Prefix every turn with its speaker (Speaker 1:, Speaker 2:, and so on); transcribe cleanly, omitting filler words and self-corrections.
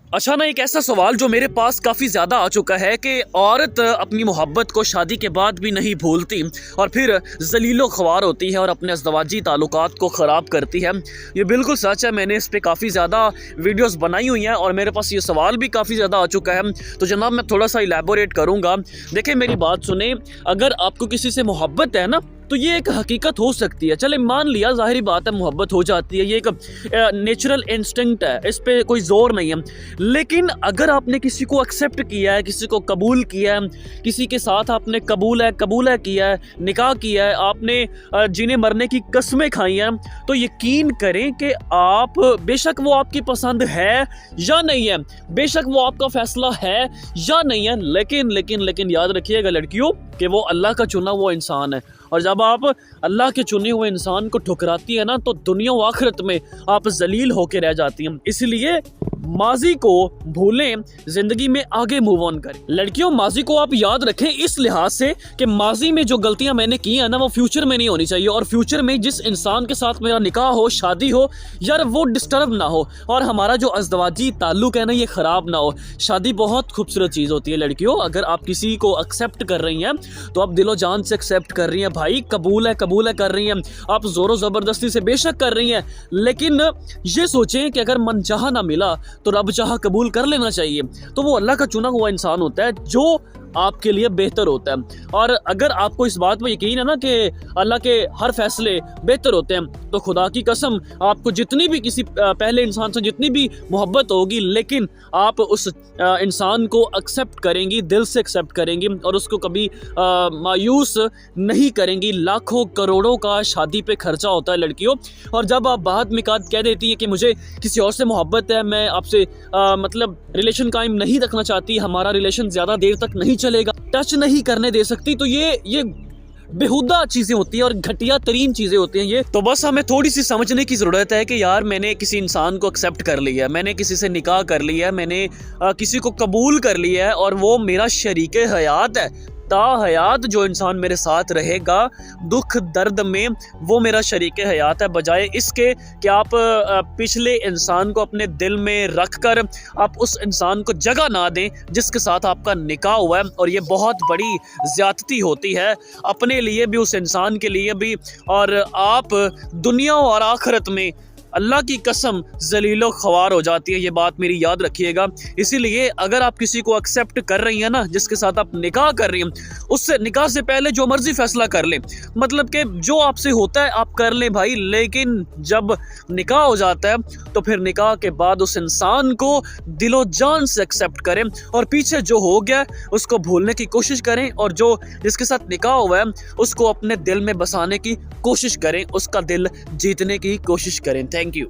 Speaker 1: अच्छा ना, एक ऐसा सवाल जो मेरे पास काफ़ी ज़्यादा आ चुका है कि औरत अपनी मोहब्बत को शादी के बाद भी नहीं भूलती और फिर जलीलो ख्वार होती है और अपने अज़दवाजी ताल्लुकात को ख़राब करती है। ये बिल्कुल सच है, मैंने इस पे काफ़ी ज़्यादा वीडियोस बनाई हुई हैं और मेरे पास ये सवाल भी काफ़ी ज़्यादा आ चुका है। तो जनाब मैं थोड़ा सा इलेबोरेट करूँगा। देखिए मेरी बात सुने, अगर आपको किसी से मोहब्बत है ना, तो ये एक हकीकत हो सकती है। चले मान लिया, ज़ाहिरी बात है मोहब्बत हो जाती है, ये एक नेचुरल इंस्टिंक्ट है, इस पे कोई ज़ोर नहीं है। लेकिन अगर आपने किसी को एक्सेप्ट किया है, किसी को कबूल किया है, किसी के साथ आपने कबूल है किया है, निकाह किया है, आपने जीने मरने की कस्में खाई हैं, तो यकीन करें कि आप, बेशक वो आपकी पसंद है या नहीं है, बेशक वो आपका फैसला है या नहीं है, लेकिन याद रखिएगा लड़कियों कि वो अल्लाह का चुना हुआ इंसान है। और जब आप अल्लाह के चुने हुए इंसान को ठुकराती है ना, तो दुनिया व आखिरत में आप जलील होकर रह जाती हैं। इसलिए माजी को भूलें, जिंदगी में आगे मूव ऑन करें। लड़कियों, माजी को आप याद रखें इस लिहाज से कि माजी में जो गलतियां मैंने की है ना, वो फ्यूचर में नहीं होनी चाहिए। और फ्यूचर में जिस इंसान के साथ मेरा निकाह हो, शादी हो, यार वो डिस्टर्ब ना हो और हमारा जो अज़दवाजी ताल्लुक है ना, ये ख़राब ना हो। शादी बहुत खूबसूरत चीज़ होती है लड़कियों। अगर आप किसी को एक्सेप्ट कर रही हैं तो आप दिलो जान से एक्सेप्ट कर रही हैं भाई, कबूल है कर रही हैं, आप ज़ोरों ज़बरदस्ती से बेशक कर रही हैं, लेकिन ये सोचें कि अगर मनचाहा ना मिला तो रब चाह कबूल कर लेना चाहिए। तो वो अल्लाह का चुना हुआ इंसान होता है जो आपके लिए बेहतर होता है। और अगर आपको इस बात पर यकीन है ना कि अल्लाह के हर फैसले बेहतर होते हैं, तो खुदा की कसम आपको जितनी भी किसी पहले इंसान से जितनी भी मोहब्बत होगी, लेकिन आप उस इंसान को एक्सेप्ट करेंगी, दिल से एक्सेप्ट करेंगी और उसको कभी मायूस नहीं करेंगी। लाखों करोड़ों का शादी पे खर्चा होता है लड़कियों, और जब आप बाद में कह देती है कि मुझे किसी और से मोहब्बत है, मैं आपसे मतलब रिलेशन कायम नहीं रखना चाहती, हमारा रिलेशन ज़्यादा देर तक नहीं चलेगा, टच नहीं करने दे सकती, तो ये बेहुदा चीज़ें होती हैं और घटिया तरीन चीज़ें होती हैं ये। तो बस हमें थोड़ी सी समझने की ज़रूरत है कि यार मैंने किसी इंसान को एक्सेप्ट कर लिया है, मैंने किसी से निकाह कर लिया है, मैंने किसी को कबूल कर लिया है और वो मेरा शरीके हयात है, ता हयात जो इंसान मेरे साथ रहेगा दुख दर्द में, वो मेरा शरीके हयात है। बजाय इसके कि आप पिछले इंसान को अपने दिल में रख कर आप उस इंसान को जगह ना दें जिसके साथ आपका निकाह हुआ है। और ये बहुत बड़ी ज़्यादती होती है अपने लिए भी, उस इंसान के लिए भी, और आप दुनिया और आखिरत में अल्लाह की कसम जलीलो ख्वार हो जाती है। ये बात मेरी याद रखिएगा। इसीलिए अगर आप किसी को एक्सेप्ट कर रही हैं ना, जिसके साथ आप निकाह कर रही हैं, उससे निकाह से पहले जो मर्जी फैसला कर लें, मतलब कि जो आपसे होता है आप कर लें भाई, लेकिन जब निकाह हो जाता है तो फिर निकाह के बाद उस इंसान को दिलो जान से एक्सेप्ट करें और पीछे जो हो गया उसको भूलने की कोशिश करें, और जो जिसके साथ निकाह हुआ है उसको अपने दिल में बसाने की कोशिश करें, उसका दिल जीतने की कोशिश करें। Thank you.